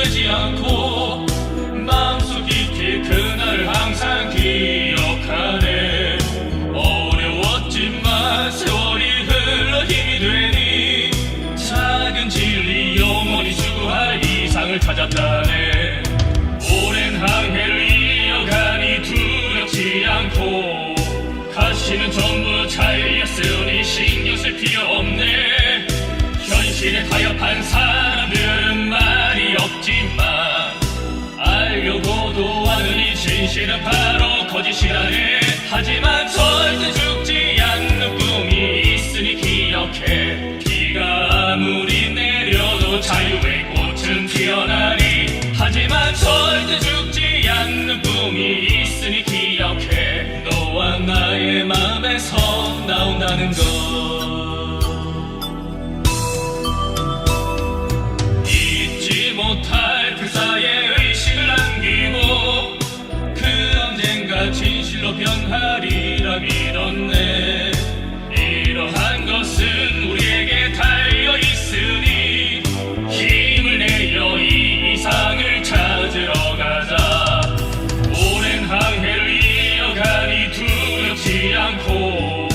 되지 않고 마음속 깊이 그날을 항상 기억하네. 어려웠지만 세월이 흘러 힘이 되니 작은 진리 영원히 추구할 이상을 찾았다네. 오랜 항해를 이어가니 두렵지 않고 가시는 전부 잘렸으니 신경 쓸 필요 없네. 현실에 타협한 사람들은 말이 없지만 알려고도 하느니 진실은 바로 거짓이라네. 하지만 절대 죽지 않는 꿈이 있으니 기억해. 비가 아무리 내려도 자유의 꽃은 피어나리. 하지만 절대 죽지 않는 꿈이 있으니 기억해. 너와 나의 마음에서 나온다는 것. 잊지 못할 불사의 의식을 남기고 그 언젠가 진실로 변하리라 믿었네. 이러한 것은 우리에게 달려있으니 힘을 내어 이 이상을 찾으러 가자. 오랜 항해를 이어가니 두렵지 않고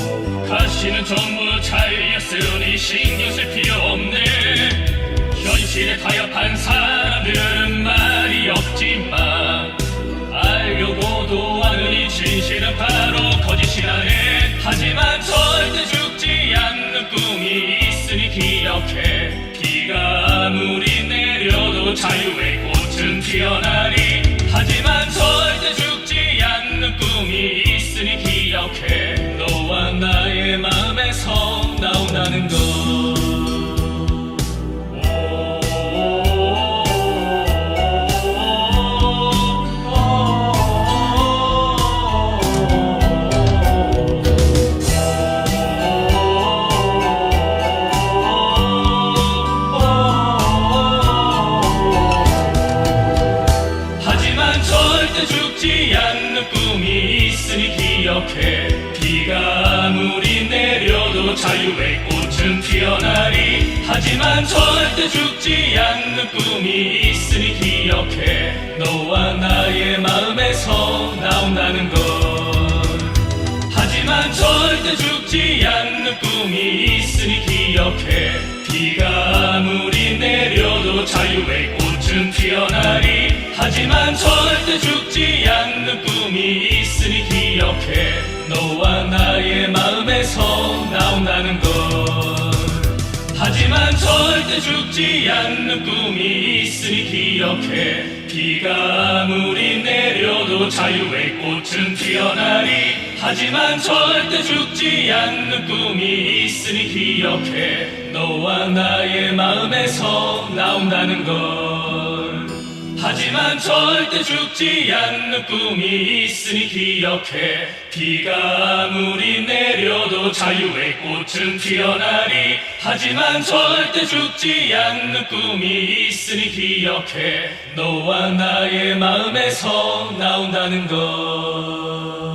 가시는 전부 잘렸으니 신경 쓸 필요 없네. 현실에 타협한 사람들은 말이 없지만 알려고도 하느니 진실은 바로 거짓이라네. 하지만 절대 죽지 않는 꿈이 있으니 기억해. 비가 아무리 내려도 자유의 꽃은 피어나리. 하지만 절대 죽지 않는 꿈이 있으니 기억해. 너와 나의 마음에서 나온다는 것. 절대 죽지 않는 꿈이 있으니 기억해. 비가 아무리 내려도 자유의 꽃은 피어나리. 하지만 절대 죽지 않는 꿈이 있으니 기억해. 너와 나의 마음에서 나온다는 것. 하지만 절대 죽지 않는 꿈이 있으니 기억해. 비가 아무리 내려도 자유의 꽃은 피어나리. 하지만 절대 죽지 않는 꿈이 있으니 기억해. 너와 나의 마음에서 나온다는 것. 하지만 절대 죽지 않는 꿈이 있으니 기억해. 비가 아무리 내려도 자유의 꽃은 피어나리. 하지만 절대 죽지 않는 꿈이 있으니 기억해. 너와 나의 마음에서 나온다는 걸. 하지만 절대 죽지 않는 꿈이 있으니 기억해. 비가 아무리 내려도 자유의 꽃은 피어나리. 하지만 절대 죽지 않는 꿈이 있으니 기억해. 너와 나의 마음에서 나온다는 것.